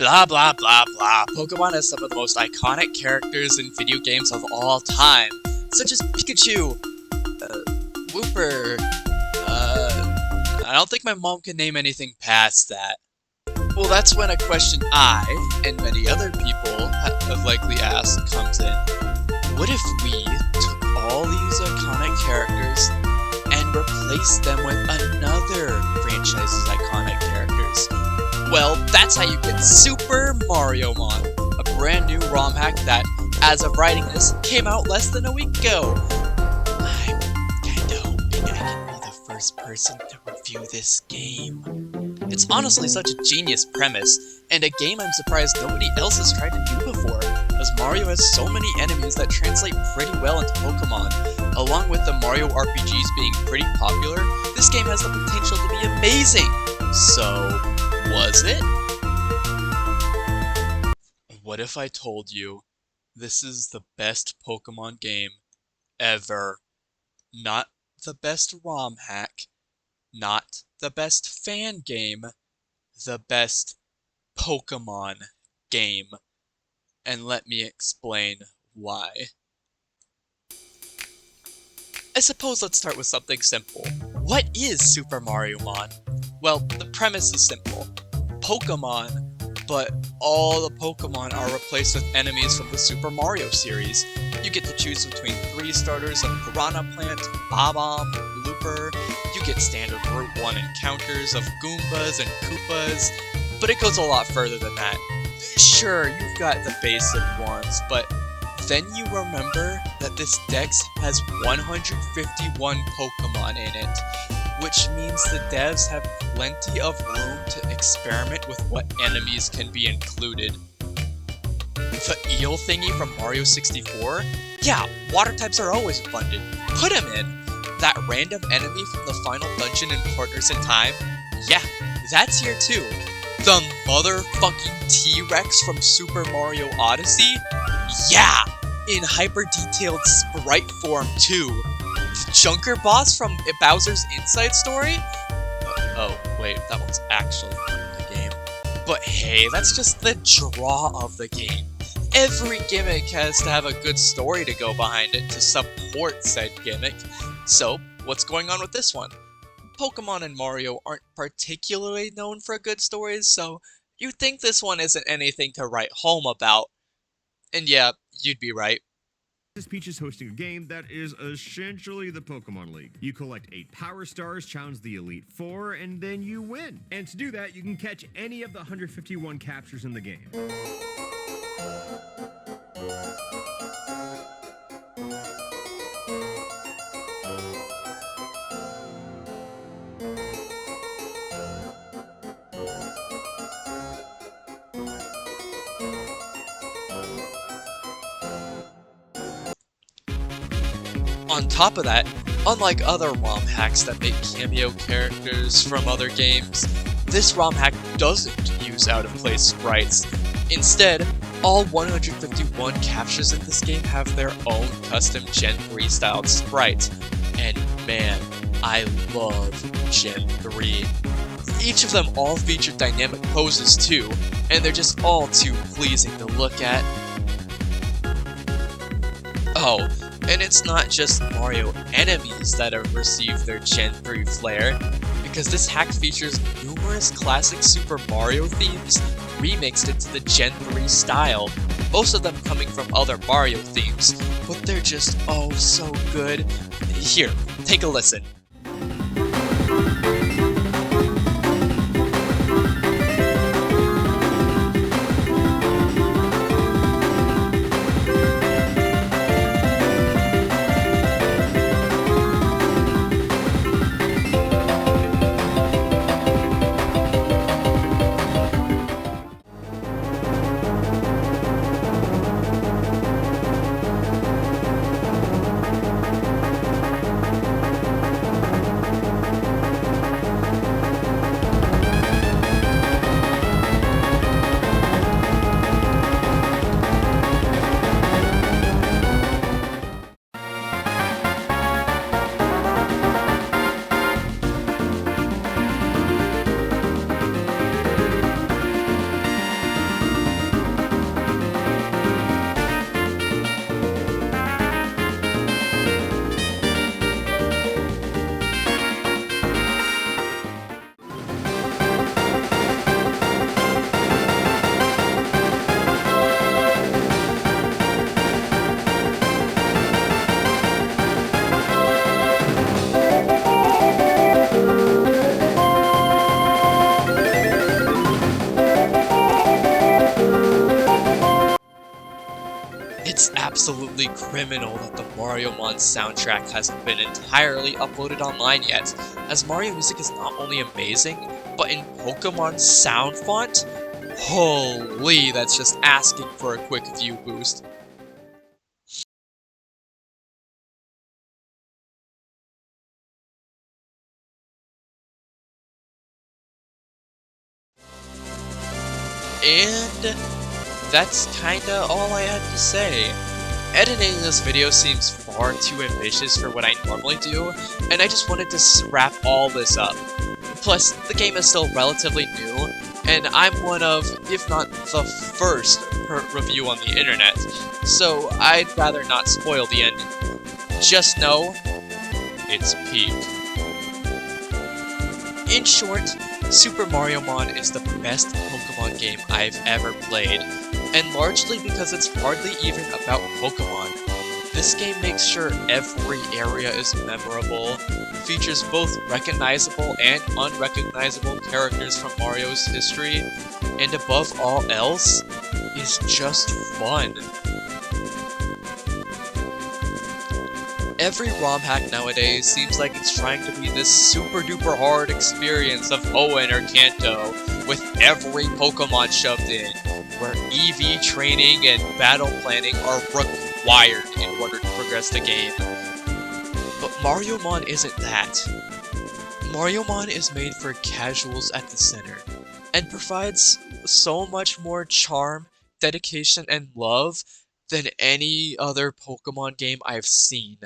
Blah blah blah blah. Pokemon has some of the most iconic characters in video games of all time, such as Pikachu, Wooper, I don't think my mom can name anything past that. Well, that's when a question I, and many other people, have likely asked comes in. What if we took all these iconic characters and replaced them with another franchise's iconic characters? Well, that's how you get Super Mariomon, a brand new ROM hack that, as of writing this, came out less than a week ago. I'm kinda hoping I can be the first person to review this game. It's honestly such a genius premise, and a game I'm surprised nobody else has tried to do before, as Mario has so many enemies that translate pretty well into Pokemon. Along with the Mario RPGs being pretty popular, this game has the potential to be amazing! So, was it? What if I told you this is the best Pokemon game ever? Not the best ROM hack, not the best fan game, the best Pokemon game. And let me explain why. I suppose let's start with something simple. What is Super Mariomon? Well, the premise is simple. Pokemon, but all the Pokemon are replaced with enemies from the Super Mario series. You get to choose between 3 starters of Piranha Plant, Bob-omb, Looper. You get standard Route 1 encounters of Goombas and Koopas, but it goes a lot further than that. Sure, you've got the basic ones, but then you remember that this dex has 151 Pokemon in it, which means the devs have plenty of room to experiment with what enemies can be included. The eel thingy from Mario 64? Yeah, water types are always abundant. Put him in! That random enemy from the final dungeon in Partners in Time? Yeah, that's here too. The motherfucking T-Rex from Super Mario Odyssey? Yeah! In hyper-detailed sprite form too. The Junker boss from Bowser's Inside Story? Oh, wait, that one's actually part of the game. But hey, that's just the draw of the game. Every gimmick has to have a good story to go behind it to support said gimmick. So, what's going on with this one? Pokemon and Mario aren't particularly known for good stories, so you'd think this one isn't anything to write home about. And yeah, you'd be right. Peach is hosting a game that is essentially the Pokemon League. You collect 8 Power Stars, challenge the Elite Four, and then you win. And to do that, you can catch any of the 151 captures in the game. On top of that, unlike other ROM hacks that make cameo characters from other games, this ROM hack doesn't use out-of-place sprites. Instead, all 151 captures in this game have their own custom Gen 3 styled sprites, and man, I love Gen 3. Each of them all feature dynamic poses too, and they're just all too pleasing to look at. Oh, and it's not just Mario enemies that have received their Gen 3 flair, because this hack features numerous classic Super Mario themes remixed into the Gen 3 style, most of them coming from other Mario themes, but they're just oh so good. Here, take a listen. absolutely criminal that the Mariomon soundtrack hasn't been entirely uploaded online yet, as Mario music is not only amazing, but in Pokemon sound font? Holy, that's just asking for a quick view boost. And that's kinda all I had to say. Editing this video seems far too ambitious for what I normally do, and I just wanted to wrap all this up. Plus, the game is still relatively new, and I'm one of, if not the first, review on the internet, so I'd rather not spoil the ending. Just know, it's peak. In short, Super Mariomon is the best Pokemon game I've ever played, and largely because it's hardly even about Pokemon. This game makes sure every area is memorable, features both recognizable and unrecognizable characters from Mario's history, and above all else, is just fun. Every ROM hack nowadays seems like it's trying to be this super duper hard experience of Hoenn or Kanto, with every Pokemon shoved in, where EV training and battle planning are required in order to progress the game. But Mariomon isn't that. Mariomon is made for casuals at the center, and provides so much more charm, dedication, and love than any other Pokemon game I've seen.